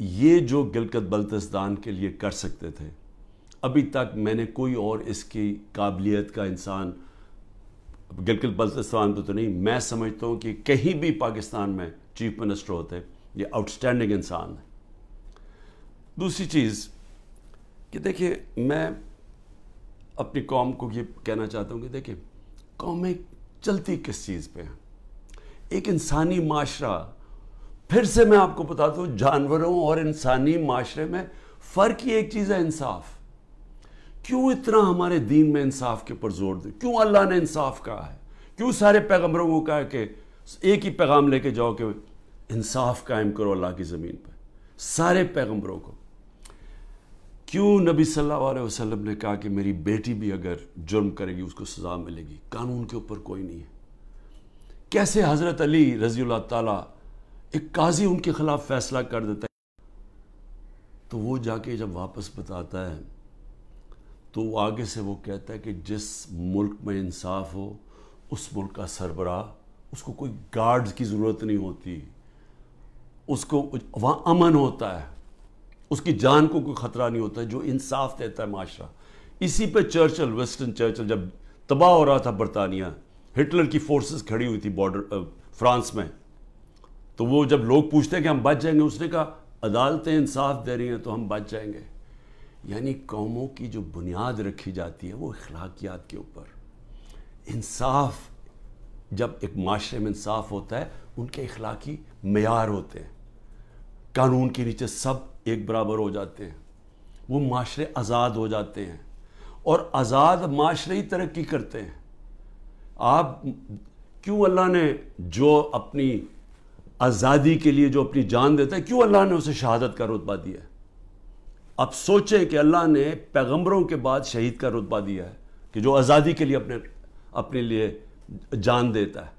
یہ جو گلگت بلتستان کے لیے کر سکتے تھے، ابھی تک میں نے کوئی اور اس کی قابلیت کا انسان گلگت بلتستان پہ تو نہیں، میں سمجھتا ہوں کہ کہیں بھی پاکستان میں چیف منسٹر ہوتے، یہ آؤٹسٹینڈنگ انسان ہے۔ دوسری چیز کہ دیکھیں، میں اپنی قوم کو یہ کہنا چاہتا ہوں کہ دیکھیں، قومیں چلتی کس چیز پہ ہیں؟ ایک انسانی معاشرہ، پھر سے میں آپ کو بتاتا ہوں، جانوروں اور انسانی معاشرے میں فرق ہی ایک چیز ہے، انصاف۔ کیوں اتنا ہمارے دین میں انصاف کے اوپر زور دے؟ کیوں اللہ نے انصاف کہا ہے؟ کیوں سارے پیغمبروں کو کہا ہے کہ ایک ہی پیغام لے کے جاؤ کہ انصاف قائم کرو اللہ کی زمین پہ؟ سارے پیغمبروں کو کیوں نبی صلی اللہ علیہ وسلم نے کہا کہ میری بیٹی بھی اگر جرم کرے گی اس کو سزا ملے گی؟ قانون کے اوپر کوئی نہیں ہے۔ کیسے حضرت علی رضی اللہ تعالیٰ، ایک قاضی ان کے خلاف فیصلہ کر دیتا ہے تو وہ جا کے جب واپس بتاتا ہے تو وہ آگے سے وہ کہتا ہے کہ جس ملک میں انصاف ہو اس ملک کا سربراہ، اس کو کوئی گارڈز کی ضرورت نہیں ہوتی، اس کو وہاں امن ہوتا ہے، اس کی جان کو کوئی خطرہ نہیں ہوتا ہے، جو انصاف دیتا ہے معاشرہ۔ اسی پہ چرچل، ویسٹن چرچل، جب تباہ ہو رہا تھا برطانیہ، ہٹلر کی فورسز کھڑی ہوئی تھی بارڈر فرانس میں، تو وہ جب لوگ پوچھتے ہیں کہ ہم بچ جائیں گے، اس نے کہا عدالتیں انصاف دے رہی ہیں تو ہم بچ جائیں گے۔ یعنی قوموں کی جو بنیاد رکھی جاتی ہے وہ اخلاقیات کے اوپر۔ انصاف، جب ایک معاشرے میں انصاف ہوتا ہے، ان کے اخلاقی معیار ہوتے ہیں، قانون کے نیچے سب ایک برابر ہو جاتے ہیں، وہ معاشرے آزاد ہو جاتے ہیں، اور آزاد معاشرے ہی ترقی کرتے ہیں۔ آپ کیوں اللہ نے جو اپنی آزادی کے لیے جو اپنی جان دیتا ہے، کیوں اللہ نے اسے شہادت کا رتبہ دیا ہے؟ اب سوچیں کہ اللہ نے پیغمبروں کے بعد شہید کا رتبہ دیا ہے کہ جو آزادی کے لیے اپنے لیے جان دیتا ہے۔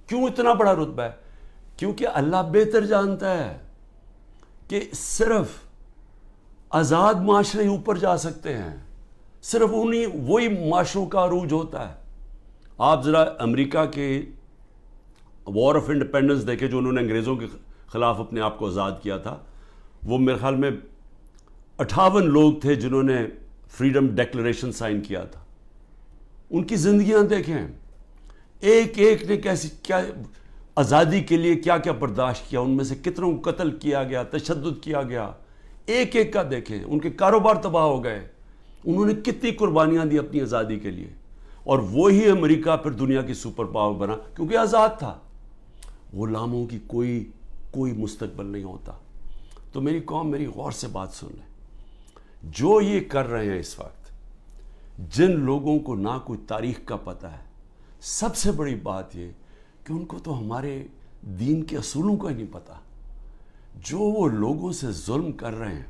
کیوں اتنا بڑا رتبہ ہے؟ کیونکہ اللہ بہتر جانتا ہے کہ صرف آزاد معاشرے ہی اوپر جا سکتے ہیں، صرف وہی معاشروں کا عروج ہوتا ہے۔ آپ ذرا امریکہ کے وار آف انڈیپینڈنس دیکھیں، جو انہوں نے انگریزوں کے خلاف اپنے آپ کو آزاد کیا تھا، وہ میرے خیال میں 58 لوگ تھے جنہوں نے فریڈم ڈیکلریشن سائن کیا تھا۔ ان کی زندگیاں دیکھیں، ایک ایک نے کیا آزادی کے لیے کیا کیا برداشت کیا، ان میں سے کتنوں کو قتل کیا گیا، تشدد کیا گیا، ایک ایک کا دیکھیں۔ ان کے کاروبار تباہ ہو گئے، انہوں نے کتنی قربانیاں دی اپنی آزادی کے لیے، اور وہی امریکہ پھر دنیا کی سپر پاور بنا کیونکہ آزاد تھا۔ غلاموں کی کوئی مستقبل نہیں ہوتا۔ تو میری قوم، میری غور سے بات سن لیں، جو یہ کر رہے ہیں اس وقت، جن لوگوں کو نہ کوئی تاریخ کا پتہ ہے، سب سے بڑی بات یہ کہ ان کو تو ہمارے دین کے اصولوں کا ہی نہیں پتہ۔ جو وہ لوگوں سے ظلم کر رہے ہیں،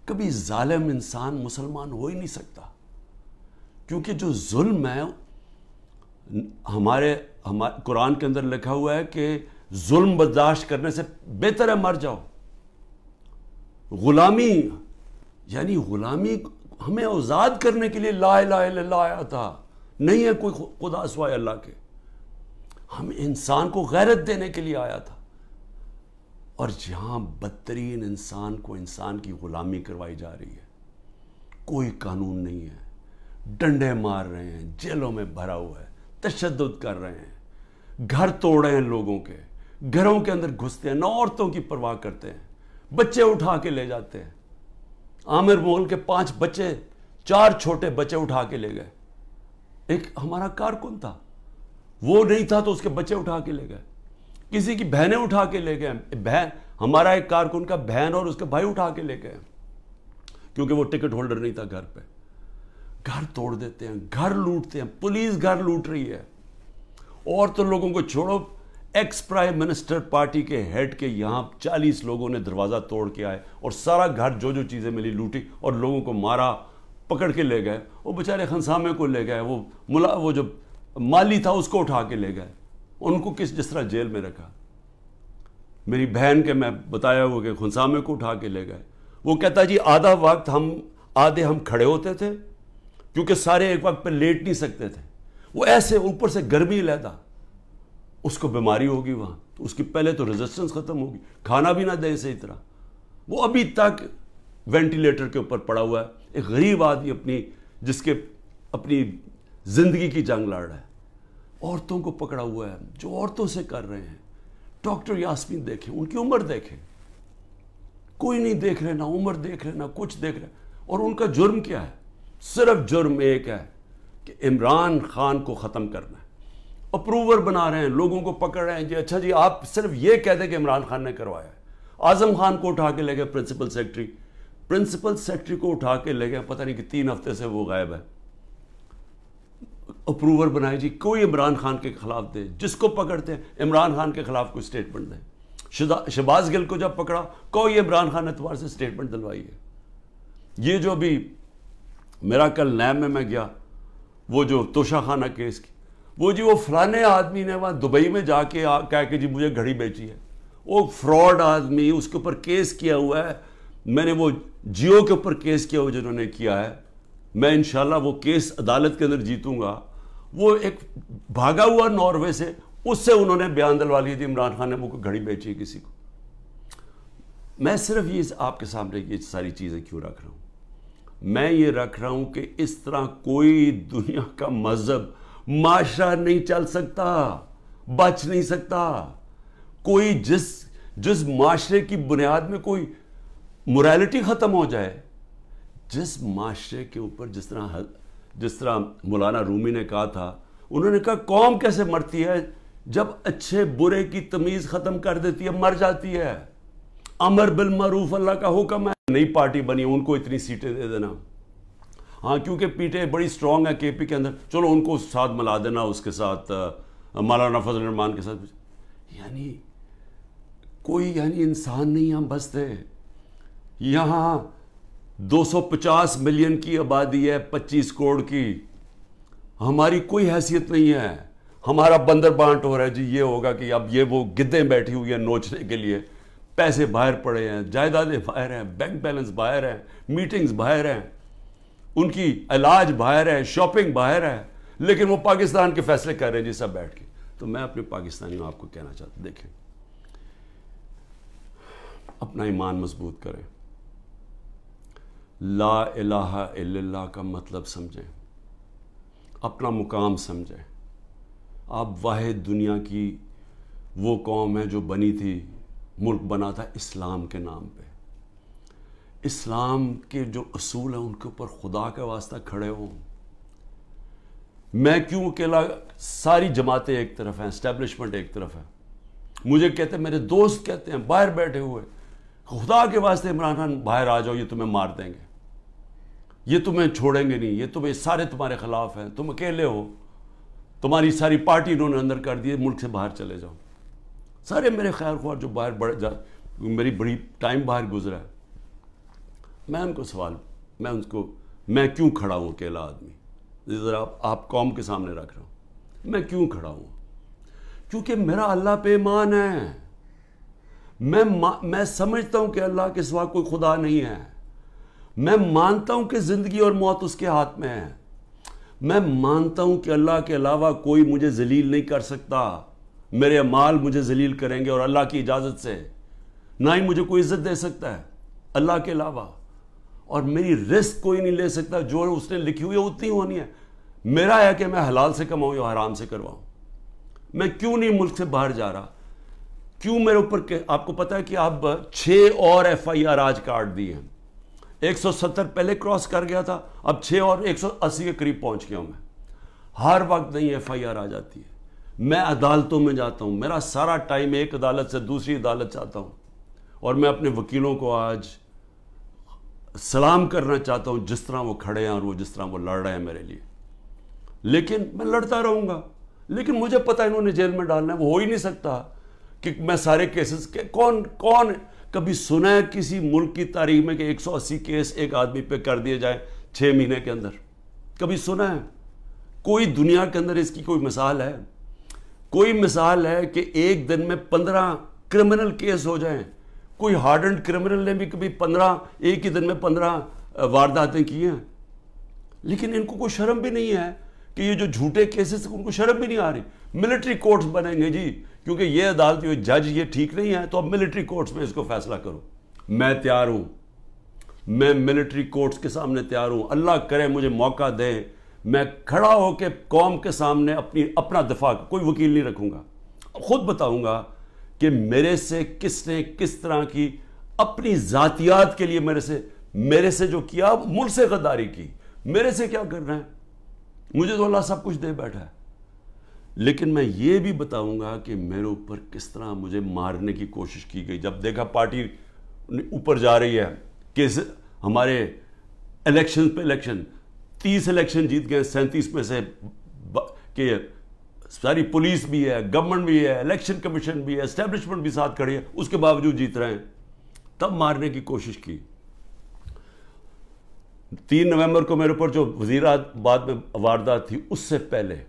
کبھی ظالم انسان مسلمان ہو ہی نہیں سکتا، کیونکہ جو ظلم ہے، ہمارے قرآن کے اندر لکھا ہوا ہے کہ ظلم برداشت کرنے سے بہتر ہے مر جاؤ۔ غلامی، یعنی غلامی ہمیں آزاد کرنے کے لیے لا الہ الا اللہ آیا تھا، نہیں ہے کوئی خدا سوائے اللہ کے۔ ہم انسان کو غیرت دینے کے لیے آیا تھا، اور جہاں بدترین انسان کو انسان کی غلامی کروائی جا رہی ہے، کوئی قانون نہیں ہے، ڈنڈے مار رہے ہیں، جیلوں میں بھرا ہوا ہے، تشدد کر رہے ہیں، گھر توڑ رہے ہیں لوگوں کے، گھروں کے اندر گھستے ہیں، نہ عورتوں کی پرواہ کرتے ہیں، بچے اٹھا کے لے جاتے ہیں۔ عامر مغل کے 5 بچے، 4 چھوٹے بچے اٹھا کے لے گئے۔ ایک ہمارا کارکن تھا، وہ نہیں تھا تو اس کے بچے اٹھا کے لے گئے۔ کسی کی بہنیں اٹھا کے لے گئے، ہمارا ایک کارکن کا بہن اور اس کے بھائی اٹھا کے لے گئے، کیونکہ وہ ٹکٹ ہولڈر نہیں تھا گھر پہ۔ گھر توڑ دیتے ہیں، گھر لوٹتے ہیں، پولیس گھر لوٹ رہی ہے۔ اور تو لوگوں کو چھوڑو، ایکس پرائم منسٹر پارٹی کے ہیڈ کے یہاں 40 لوگوں نے دروازہ توڑ کے آئے اور سارا گھر جو چیزیں ملی لوٹی اور لوگوں کو مارا، پکڑ کے لے گئے۔ وہ بیچارے خنسامے کو لے گئے، وہ جو مالی تھا اس کو اٹھا کے لے گئے، ان کو جس طرح جیل میں رکھا۔ میری بہن کے میں بتایا ہوا کہ خنسامے کو اٹھا کے لے گئے۔ وہ کہتا جی آدھا وقت آدھے ہم کھڑے ہوتے تھے کیونکہ سارے ایک وقت پہ لیٹ نہیں سکتے تھے، وہ ایسے اوپر سے گرمی لیتا، اس کو بیماری ہوگی وہاں، تو اس کی پہلے تو ریزسٹنس ختم ہوگی، کھانا بھی نہ دیں صحیح طرح، وہ ابھی تک وینٹیلیٹر کے اوپر پڑا ہوا ہے. ایک غریب آدمی جس کے اپنی زندگی کی جنگ لڑ رہا ہے. عورتوں کو پکڑا ہوا ہے جو عورتوں سے کر رہے ہیں. ڈاکٹر یاسمین دیکھیں, ان کی عمر دیکھیں, کوئی نہیں دیکھ رہے, نہ عمر دیکھ رہے, نہ کچھ دیکھ رہے. اور ان کا جرم کیا ہے؟ صرف جرم ایک ہے کہ عمران خان کو ختم کرنا ہے. اپروور بنا رہے ہیں, لوگوں کو پکڑ رہے ہیں جی. اچھا جی, آپ صرف یہ کہہ دیں کہ عمران خان نے کروایا ہے. اعظم خان کو اٹھا کے لے گئے پرنسپل سیکرٹری کو اٹھا کے لے گئے, پتہ نہیں کہ 3 ہفتے سے وہ غائب ہے. اپروور بنائے جی, کوئی عمران خان کے خلاف دے, جس کو پکڑتے ہیں عمران خان کے خلاف کوئی سٹیٹمنٹ دیں. شہباز گل کو جب پکڑا, کوئی عمران خان اعتبار سے سٹیٹمنٹ دلوائی ہے. یہ جو بھی میرا کل نیب میں گیا, وہ جو توشہ خانہ کیس کی, وہ جی وہ فلانے آدمی نے وہاں دبئی میں جا کے کہا کہ جی مجھے گھڑی بیچی ہے. وہ فراڈ آدمی, اس کے اوپر کیس کیا ہوا ہے. میں نے وہ جیو کے اوپر کیس کیا ہوا جنہوں نے کیا ہے, میں انشاءاللہ وہ کیس عدالت کے اندر جیتوں گا. وہ ایک بھاگا ہوا ناروے سے, اس سے انہوں نے بیان دلوا لیا تھی عمران خان نے وہ گھڑی بیچی ہے کسی کو. میں صرف یہ آپ کے سامنے یہ ساری چیزیں کیوں رکھ رہا ہوں؟ میں یہ رکھ رہا ہوں کہ اس طرح کوئی دنیا کا مذہب, معاشرہ نہیں چل سکتا, بچ نہیں سکتا. کوئی جس معاشرے کی بنیاد میں کوئی موریلٹی ختم ہو جائے, جس معاشرے کے اوپر جس طرح مولانا رومی نے کہا تھا, انہوں نے کہا قوم کیسے مرتی ہے؟ جب اچھے برے کی تمیز ختم کر دیتی ہے, مر جاتی ہے. امر بالمعروف اللہ کا حکم ہے. نئی پارٹی بنی, ان کو اتنی سیٹیں دے دینا. ہاں کیونکہ پیٹیں بڑی سٹرونگ ہے کے پی کے اندر, چلو ان کو ساتھ ملا دینا, اس کے ساتھ مولانا فضل الرحمان کے ساتھ. یعنی کوئی انسان نہیں ہم بستے. یہاں 250 ملین کی آبادی ہے, 25 کروڑ کی. ہماری کوئی حیثیت نہیں ہے. ہمارا بندر بانٹ ہو رہا ہے جی, یہ ہوگا کہ اب یہ وہ گدیں بیٹھی ہوئی ہیں نوچنے کے لیے. پیسے باہر پڑے ہیں, جائیدادیں باہر ہیں, بینک بیلنس باہر ہیں, میٹنگز باہر ہیں, ان کی علاج باہر ہے, شاپنگ باہر ہے, لیکن وہ پاکستان کے فیصلے کر رہے ہیں جی سب بیٹھ کے. تو میں اپنے پاکستانیوں آپ کو کہنا چاہتا ہوں, دیکھیں اپنا ایمان مضبوط کریں, لا الہ الا اللہ کا مطلب سمجھیں, اپنا مقام سمجھیں. آپ واحد دنیا کی وہ قوم ہے جو بنی تھی, ملک بنا تھا اسلام کے نام پہ. اسلام کے جو اصول ہیں ان کے اوپر خدا کا واسطہ کھڑے ہوں. میں کیوں اکیلا, ساری جماعتیں ایک طرف ہیں, اسٹیبلشمنٹ ایک طرف ہے. مجھے کہتے ہیں, میرے دوست کہتے ہیں باہر بیٹھے ہوئے, خدا کے واسطے عمران خان باہر آ جاؤ, یہ تمہیں مار دیں گے, یہ تمہیں چھوڑیں گے نہیں, یہ تمہیں سارے تمہارے خلاف ہیں, تم اکیلے ہو, تمہاری ساری پارٹی انہوں نے اندر کر دی, ملک سے باہر چلے جاؤ. سارے میرے خیر خواہ جو باہر میری بڑی ٹائم باہر گزرا ہے, میں ان کو سوال, میں کیوں کھڑا ہوں اکیلا آدمی؟ ذرا آپ قوم کے سامنے رکھ رہا ہوں, میں کیوں کھڑا ہوں؟ کیونکہ میرا اللہ پہ ایمان ہے. میں سمجھتا ہوں کہ اللہ کے سوا کوئی خدا نہیں ہے. میں مانتا ہوں کہ زندگی اور موت اس کے ہاتھ میں ہے. میں مانتا ہوں کہ اللہ کے علاوہ کوئی مجھے ذلیل نہیں کر سکتا. میرے اعمال مجھے ذلیل کریں گے اور اللہ کی اجازت سے. نہ ہی مجھے کوئی عزت دے سکتا ہے اللہ کے علاوہ, اور میری رزق کوئی نہیں لے سکتا. جو اس نے لکھی ہوئی ہے اتنی ہونی ہے. میرا ہے کہ میں حلال سے کماؤں یا حرام سے کرواؤں. میں کیوں نہیں ملک سے باہر جا رہا؟ کیوں میرے اوپر آپ کو پتا ہے کہ اب 6 اور FIR آج کاٹ دی ہیں. 170 پہلے کراس کر گیا تھا, اب 6 اور 180 کے قریب پہنچ گیا ہوں میں. ہر وقت نہیں FIR آ جاتی ہے. میں عدالتوں میں جاتا ہوں, میرا سارا ٹائم ایک عدالت سے دوسری عدالت جاتا ہوں, اور میں اپنے وکیلوں کو آج سلام کرنا چاہتا ہوں جس طرح وہ کھڑے ہیں اور وہ جس طرح وہ لڑ رہے ہیں میرے لیے. لیکن میں لڑتا رہوں گا, لیکن مجھے پتا انہوں نے جیل میں ڈالنا ہے. وہ ہو ہی نہیں سکتا کہ میں سارے کیسز کے کون کبھی سنا ہے کسی ملک کی تاریخ میں کہ 180 کیس ایک آدمی پہ کر دیے جائیں 6 مہینے کے اندر؟ کبھی سنا ہے؟ کوئی دنیا کے اندر اس کی کوئی مثال ہے؟ کوئی مثال ہے کہ ایک دن میں 15 کرمنل کیس ہو جائیں؟ کوئی ہارڈنڈ کرمنل نے بھی کبھی ایک ہی دن میں 15 وارداتیں کی ہیں؟ لیکن ان کو کوئی شرم بھی نہیں ہے کہ یہ جو جھوٹے کیسز, ان کو شرم بھی نہیں آ رہی. ملٹری کورٹس بنیں گے جی, کیونکہ یہ عدالت, یہ جج یہ ٹھیک نہیں ہے, تو اب ملٹری کورٹس میں اس کو فیصلہ کرو. میں تیار ہوں، میں ملٹری کورٹس کے سامنے تیار ہوں، اللہ کرے مجھے موقع دے، میں کھڑا ہو کے قوم کے سامنے اپنا دفاع، کوئی وکیل نہیں رکھوں گا، خود بتاؤں گا کہ میرے سے کس نے کس طرح کی اپنی ذاتیات کے لیے میرے سے جو کیا، ملک سے غداری کی، میرے سے کیا کرنا ہے، مجھے تو اللہ سب کچھ دے بیٹھا ہے۔ لیکن میں یہ بھی بتاؤں گا کہ میرے اوپر کس طرح مجھے مارنے کی کوشش کی گئی۔ جب دیکھا پارٹی اوپر جا رہی ہے کہ ہمارے الیکشن پہ الیکشن، 30 الیکشن جیت گئے، 37 میں سے کہ ساری پولیس بھی ہے، گورنمنٹ بھی ہے، الیکشن کمیشن بھی ہے، اسٹیبلشمنٹ بھی ساتھ کھڑی ہے، اس کے باوجود جیت رہے ہیں، تب مارنے کی کوشش کی۔ 3 نومبر کو میرے اوپر جو وزیرآباد میں واردات تھی، اس سے پہلے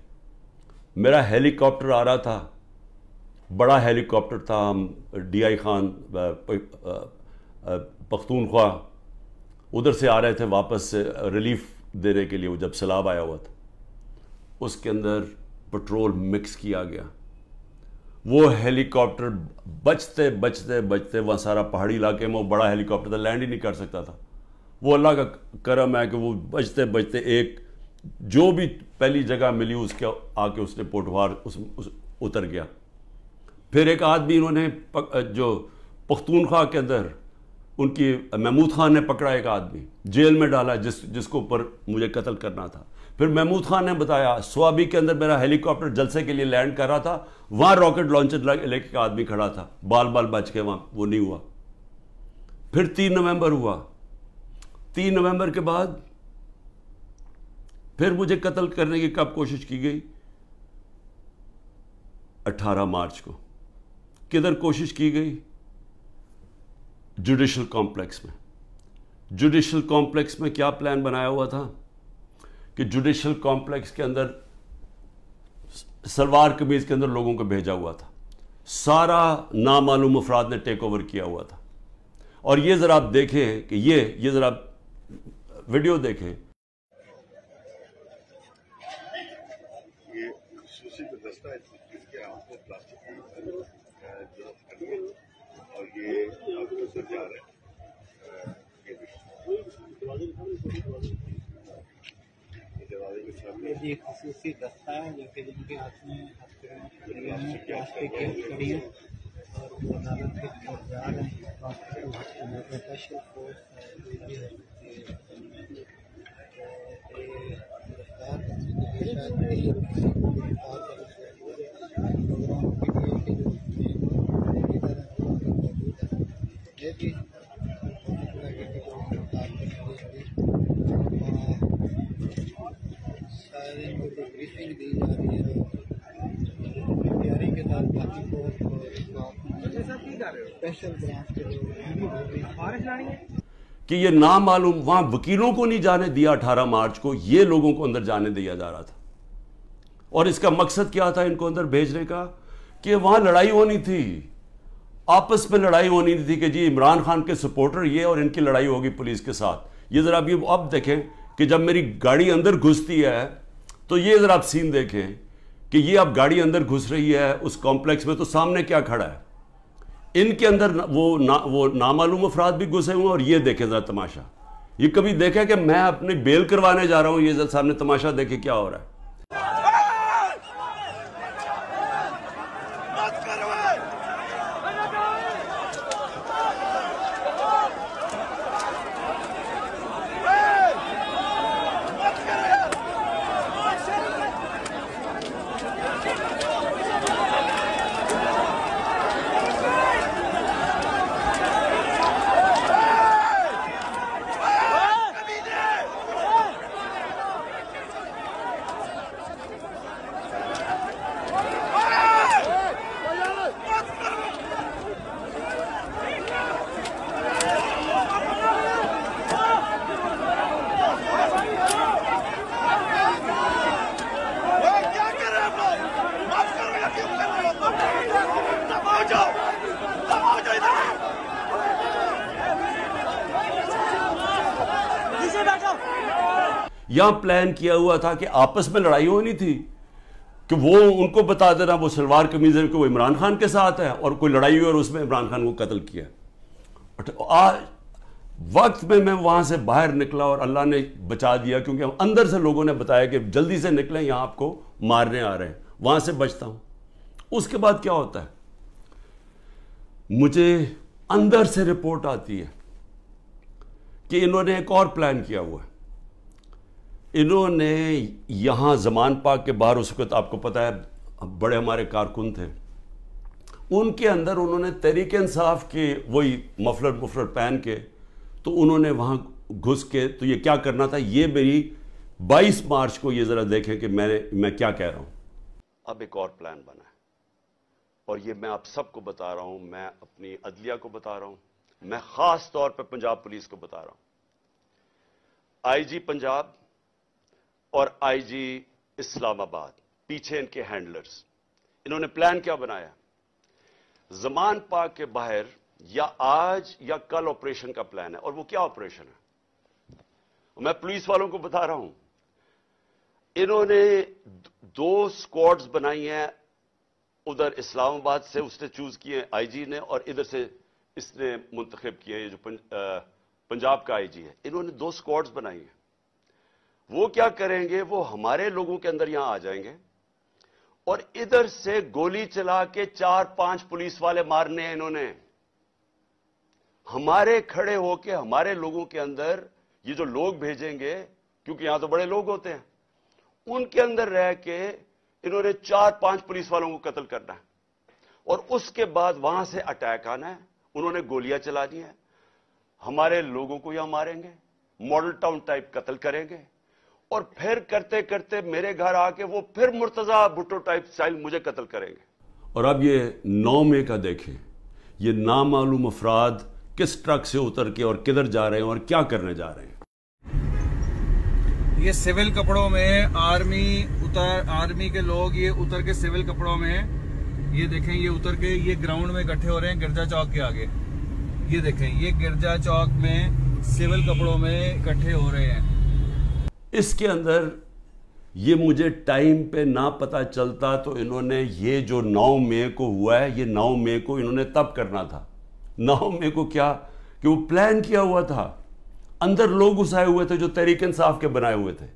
میرا ہیلی کاپٹر آ رہا تھا، بڑا ہیلی کاپٹر تھا، ہم ڈی آئی خان پختونخوا ادھر سے آ رہے تھے واپس سے ریلیف دینے کے لیے، وہ جب سیلاب آیا ہوا تھا، اس کے اندر پٹرول مکس کیا گیا، وہ ہیلی کاپٹر بچتے بچتے بچتے، وہاں سارا پہاڑی علاقے میں وہ بڑا ہیلی کاپٹر تھا، لینڈ ہی نہیں کر سکتا تھا، وہ اللہ کا کرم ہے کہ وہ بچتے بچتے ایک جو بھی پہلی جگہ ملی اس کے آ کے اس نے پوٹوار اتر گیا۔ پھر ایک آدمی انہوں نے جو پختونخوا کے اندر ان کی محمود خان نے پکڑا، ایک آدمی جیل میں ڈالا جس کو اوپر مجھے قتل کرنا تھا۔ پھر محمود خان نے بتایا سوابی کے اندر میرا ہیلی کاپٹر جلسے کے لیے لینڈ کر رہا تھا، وہاں راکٹ لانچر لے کے آدمی کھڑا تھا، بال بچ کے وہاں وہ نہیں ہوا۔ پھر 3 نومبر ہوا، 3 نومبر کے بعد پھر مجھے قتل کرنے کی کب کوشش کی گئی؟ 18 مارچ کو۔ کدھر کوشش کی گئی؟ جوڈیشل کمپلیکس میں۔ جوڈیشل کمپلیکس میں کیا پلان بنایا ہوا تھا کہ جوڈیشل کمپلیکس کے اندر سلوار قمیض کے اندر لوگوں کو بھیجا ہوا تھا، سارا نامعلوم افراد نے ٹیک اوور کیا ہوا تھا۔ اور یہ ذرا آپ دیکھیں کہ یہ ذرا ویڈیو دیکھیں، ایک خصوصی دستہ ہے جو کہ جن کے ہاتھ میں پلاسٹک کی کڑیاں اور وہ عدالت کے طرف جا رہے ہیں، اسپیشل فورس جو ہے بریفنگ دی جا رہی ہے تیاری کے ساتھ باقی اسپیشل برانچ کہ یہ نامعلوم وہاں وکیلوں کو نہیں جانے دیا 18 مارچ کو، یہ لوگوں کو اندر جانے دیا جا رہا تھا۔ اور اس کا مقصد کیا تھا ان کو اندر بھیجنے کا؟ کہ وہاں لڑائی ہونی تھی، آپس میں لڑائی ہونی تھی کہ جی عمران خان کے سپورٹر یہ، اور ان کی لڑائی ہوگی پولیس کے ساتھ۔ یہ ذرا اب دیکھیں کہ جب میری گاڑی اندر گھستی ہے تو یہ ذرا آپ سین دیکھیں کہ یہ اب گاڑی اندر گھس رہی ہے اس کمپلیکس میں، تو سامنے کیا کھڑا ہے؟ ان کے اندر وہ نامعلوم افراد بھی گھسے ہوئے ہیں، اور یہ دیکھیں ذرا تماشا، یہ کبھی دیکھا کہ میں اپنی بیل کروانے جا رہا ہوں، یہ ذرا سامنے تماشا دیکھیں کیا ہو رہا ہے۔ یہاں پلان کیا ہوا تھا کہ آپس میں لڑائی ہونی تھی، کہ وہ ان کو بتا دینا وہ سلوار قمیض کہ وہ عمران خان کے ساتھ ہے، اور کوئی لڑائی ہوئی اور اس میں عمران خان کو قتل کیا۔ وقت میں وہاں سے باہر نکلا اور اللہ نے بچا دیا، کیونکہ اندر سے لوگوں نے بتایا کہ جلدی سے نکلیں، یہاں آپ کو مارنے آ رہے ہیں، وہاں سے بچتا ہوں۔ اس کے بعد کیا ہوتا ہے، مجھے اندر سے رپورٹ آتی ہے کہ انہوں نے ایک اور پلان کیا ہوا ہے۔ انہوں نے یہاں زمان پاک کے باہر، اس وقت آپ کو پتہ ہے بڑے ہمارے کارکن تھے، ان کے اندر انہوں نے تحریک انصاف کے وہی مفلر پہن کے، تو انہوں نے وہاں گھس کے، تو یہ کیا کرنا تھا، یہ میری 22 مارچ کو یہ ذرا دیکھیں کہ میں کیا کہہ رہا ہوں۔ اب ایک اور پلان بنا ہے، اور یہ میں آپ سب کو بتا رہا ہوں، میں اپنی عدلیہ کو بتا رہا ہوں، میں خاص طور پہ پنجاب پولیس کو بتا رہا ہوں۔ آئی جی پنجاب اور آئی جی اسلام آباد، پیچھے ان کے ہینڈلرز، انہوں نے پلان کیا بنایا، زمان پاک کے باہر یا آج یا کل آپریشن کا پلان ہے۔ اور وہ کیا آپریشن ہے، میں پولیس والوں کو بتا رہا ہوں، انہوں نے 2 سکواڈز بنائی ہیں، ادھر اسلام آباد سے اس نے چوز کیے آئی جی نے، اور ادھر سے اس نے منتخب کیے، یہ جو پنجاب کا آئی جی ہے، انہوں نے 2 سکواڈز بنائی ہیں۔ وہ کیا کریں گے، وہ ہمارے لوگوں کے اندر یہاں آ جائیں گے اور ادھر سے گولی چلا کے 4-5 پولیس والے مارنے ہیں انہوں نے، ہمارے کھڑے ہو کے ہمارے لوگوں کے اندر یہ جو لوگ بھیجیں گے، کیونکہ یہاں تو بڑے لوگ ہوتے ہیں، ان کے اندر رہ کے انہوں نے 4-5 پولیس والوں کو قتل کرنا ہے، اور اس کے بعد وہاں سے اٹیک آنا ہے، انہوں نے گولیاں چلانی ہے، ہمارے لوگوں کو یہاں ماریں گے، ماڈل ٹاؤن ٹائپ قتل کریں گے، اور پھر کرتے کرتے میرے گھر آ کے وہ پھر مرتضی بھٹو ٹائپ سٹائل مجھے قتل کریں گے۔ اور اب یہ 9 مئی کا دیکھیں، یہ نامعلوم افراد کس ٹرک سے اتر کے اور کدھر جا رہے ہیں اور کیا کرنے جا رہے ہیں۔ یہ سول کپڑوں میں آرمی کے لوگ یہ اتر کے سول کپڑوں میں، یہ دیکھیں یہ اتر کے یہ گراؤنڈ میں اکٹھے ہو رہے ہیں گرجا چوک کے آگے، یہ دیکھیں یہ گرجا چوک میں سول کپڑوں میں اکٹھے ہو رہے ہیں۔ اس کے اندر یہ مجھے ٹائم پہ نہ پتہ چلتا تو انہوں نے یہ جو 9 مئی کو ہوا ہے، یہ 9 مئی کو انہوں نے تب کرنا تھا۔ 9 مئی کو کیا کہ وہ پلان کیا ہوا تھا، اندر لوگ گھسائے ہوئے تھے جو تحریک انصاف کے بنائے ہوئے تھے،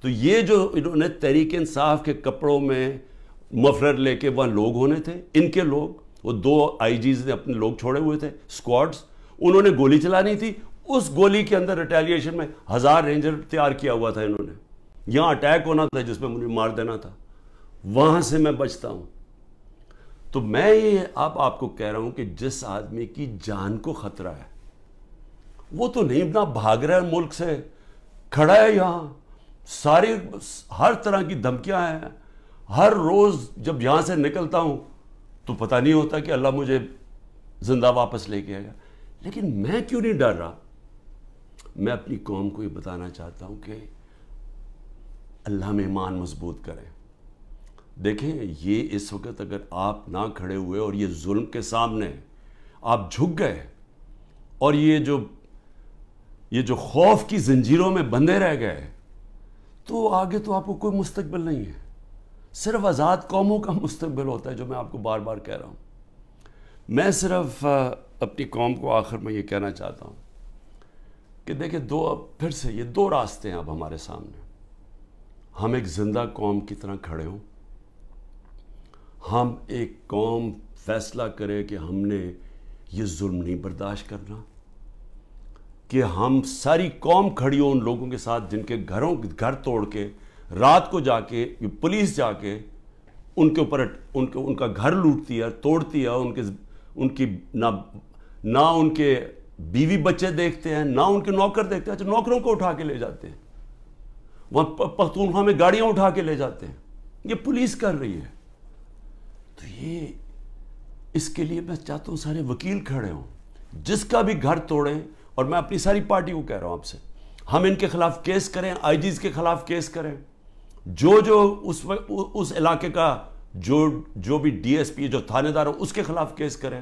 تو یہ جو انہوں نے تحریک انصاف کے کپڑوں میں مفلر لے کے وہاں لوگ ہونے تھے، ان کے لوگ، وہ 2 آئی جیز نے اپنے لوگ چھوڑے ہوئے تھے، سکواڈز، انہوں نے گولی چلانی تھی، اس گولی کے اندر ریٹیلیشن میں 1000 رینجر تیار کیا ہوا تھا انہوں نے، یہاں اٹیک ہونا تھا جس میں مجھے مار دینا تھا، وہاں سے میں بچتا ہوں۔ تو میں یہ آپ کو کہہ رہا ہوں کہ جس آدمی کی جان کو خطرہ ہے، وہ تو نہیں نہ بھاگ رہا ہے ملک سے، کھڑا ہے یہاں، ساری ہر طرح کی دھمکیاں ہیں، ہر روز جب یہاں سے نکلتا ہوں تو پتہ نہیں ہوتا کہ اللہ مجھے زندہ واپس لے کے آئے گا، لیکن میں کیوں نہیں ڈر رہا؟ میں اپنی قوم کو یہ بتانا چاہتا ہوں کہ اللہ میں ایمان مضبوط کریں۔ دیکھیں یہ اس وقت اگر آپ نہ کھڑے ہوئے اور یہ ظلم کے سامنے آپ جھک گئے اور یہ جو خوف کی زنجیروں میں بندھے رہ گئے، تو آگے تو آپ کو کوئی مستقبل نہیں ہے، صرف آزاد قوموں کا مستقبل ہوتا ہے، جو میں آپ کو بار بار کہہ رہا ہوں۔ میں صرف اپنی قوم کو آخر میں یہ کہنا چاہتا ہوں کہ دیکھیں پھر سے یہ 2 راستے ہیں اب ہمارے سامنے، ہم ایک زندہ قوم کی طرح کھڑے ہوں، ہم ایک قوم فیصلہ کرے کہ ہم نے یہ ظلم نہیں برداشت کرنا، کہ ہم ساری قوم کھڑی ہو ان لوگوں کے ساتھ جن کے گھر توڑ کے رات کو جا کے پولیس جا کے ان کے اوپر ان کا گھر لوٹتی ہے، توڑتی ہے، ان کی نہ ان کے بیوی بچے دیکھتے ہیں، نہ ان کے نوکر دیکھتے ہیں، نوکروں کو اٹھا کے لے جاتے ہیں، وہاں پختونخوا میں گاڑیاں اٹھا کے لے جاتے ہیں، یہ پولیس کر رہی ہے۔ تو یہ اس کے لیے میں چاہتا ہوں سارے وکیل کھڑے ہوں، جس کا بھی گھر توڑیں، اور میں اپنی ساری پارٹی کو کہہ رہا ہوں آپ سے، ہم ان کے خلاف کیس کریں، آئی جیز کے خلاف کیس کریں، جو اس علاقے کا جو بھی ڈی ایس پی جو تھانے دار ہو اس کے خلاف کیس کریں،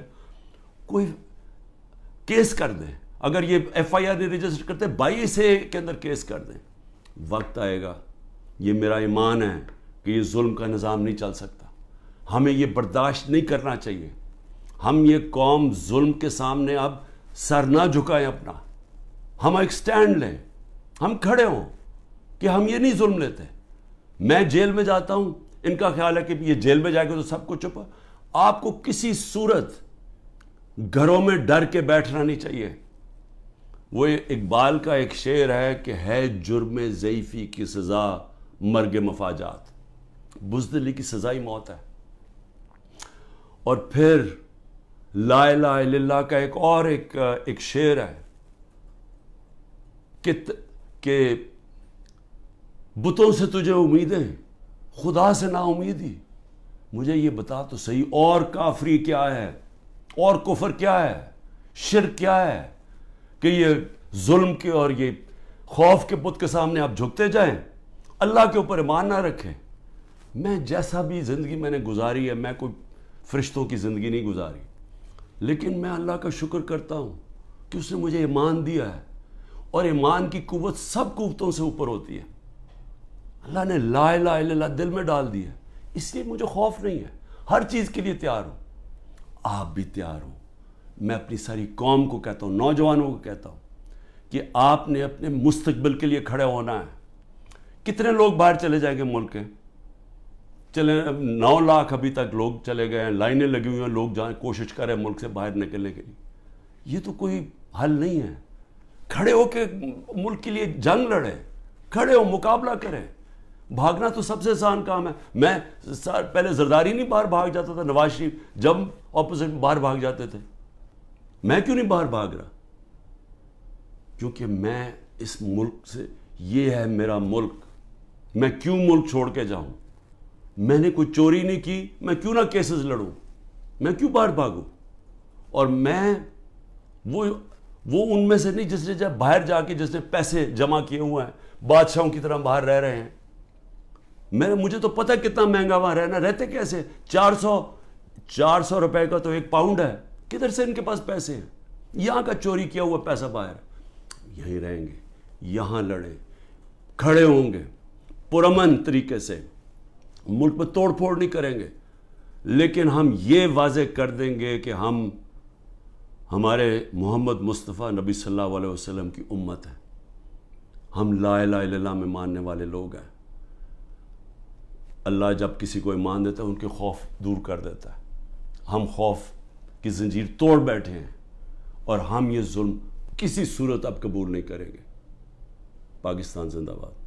کوئی کیس کر دیں، اگر یہ ایف آئی آر نہیں رجسٹر کرتے 22A کے اندر کیس کر دیں۔ وقت آئے گا، یہ میرا ایمان ہے کہ یہ ظلم کا نظام نہیں چل سکتا، ہمیں یہ برداشت نہیں کرنا چاہیے، ہم یہ قوم ظلم کے سامنے اب سر نہ جھکائیں اپنا، ہم ایک سٹینڈ لیں، ہم کھڑے ہوں کہ ہم یہ نہیں ظلم لیتے۔ میں جیل میں جاتا ہوں، ان کا خیال ہے کہ یہ جیل میں جائے گا تو سب کچھ چھپا۔ آپ کو کسی صورت گھروں میں ڈر کے بیٹھنا نہیں چاہیے۔ وہ اقبال کا ایک شعر ہے کہ ہے جرم ضعیفی کی سزا مرگ مفاجات، بزدلی کی سزا ہی موت ہے۔ اور پھر لا الہ الا اللہ کا ایک اور ایک شعر ہے کہ بتوں سے تجھے امیدیں، خدا سے نا امیدی۔ مجھے یہ بتا تو صحیح، اور کافری کیا ہے، اور کفر کیا ہے، شرک کیا ہے کہ یہ ظلم کے اور یہ خوف کے بت کے سامنے آپ جھکتے جائیں، اللہ کے اوپر ایمان نہ رکھیں۔ میں جیسا بھی زندگی میں نے گزاری ہے، میں کوئی فرشتوں کی زندگی نہیں گزاری، لیکن میں اللہ کا شکر کرتا ہوں کہ اس نے مجھے ایمان دیا ہے، اور ایمان کی قوت سب قوتوں سے اوپر ہوتی ہے۔ اللہ نے لا الہ الا اللہ دل میں ڈال دی ہے، اس لیے مجھے خوف نہیں ہے، ہر چیز کے لیے تیار ہوں۔ آپ بھی تیار ہوں۔ میں اپنی ساری قوم کو کہتا ہوں، نوجوانوں کو کہتا ہوں کہ آپ نے اپنے مستقبل کے لیے کھڑے ہونا ہے۔ کتنے لوگ باہر چلے جائیں گے ملک کے؟ چلے 9 لاکھ ابھی تک لوگ چلے گئے ہیں، لائنیں لگی ہوئی ہیں، لوگ جائیں کوشش کریں ملک سے باہر نکلنے کے لیے۔ یہ تو کوئی حل نہیں ہے۔ کھڑے ہو کے ملک کے لیے جنگ لڑیں، کھڑے ہو مقابلہ کریں۔ بھاگنا تو سب سے آسان کام ہے۔ میں پہلے زرداری نہیں باہر بھاگ جاتا تھا، نواز شریف جب اپوزٹ باہر بھاگ جاتے تھے، میں کیوں نہیں باہر بھاگ رہا؟ کیونکہ میں اس ملک سے، یہ ہے میرا ملک، میں کیوں ملک چھوڑ کے جاؤں؟ میں نے کوئی چوری نہیں کی، میں کیوں نہ کیسز لڑوں؟ میں کیوں باہر بھاگوں؟ اور میں وہ ان میں سے نہیں جس نے جب باہر جا کے جس نے پیسے جمع کیے ہوئے ہیں، بادشاہوں کی طرح باہر رہ رہے ہیں۔ مجھے تو پتہ کتنا مہنگا وہاں رہنا، رہتے کیسے؟ 400 روپے کا تو 1 پاؤنڈ ہے، کدھر سے ان کے پاس پیسے ہیں؟ یہاں کا چوری کیا ہوا پیسہ باہر۔ یہیں رہیں گے، یہاں لڑیں، کھڑے ہوں گے پرامن طریقے سے، ملک میں توڑ پھوڑ نہیں کریں گے، لیکن ہم یہ واضح کر دیں گے کہ ہم ہمارے محمد مصطفیٰ نبی صلی اللہ علیہ وسلم کی امت ہے، ہم لا الہ الا اللہ میں ماننے والے لوگ ہیں۔ اللہ جب کسی کو ایمان دیتا ہے ان کے خوف دور کر دیتا ہے۔ ہم خوف کی زنجیر توڑ بیٹھے ہیں، اور ہم یہ ظلم کسی صورت اب قبول نہیں کریں گے۔ پاکستان زندہ باد۔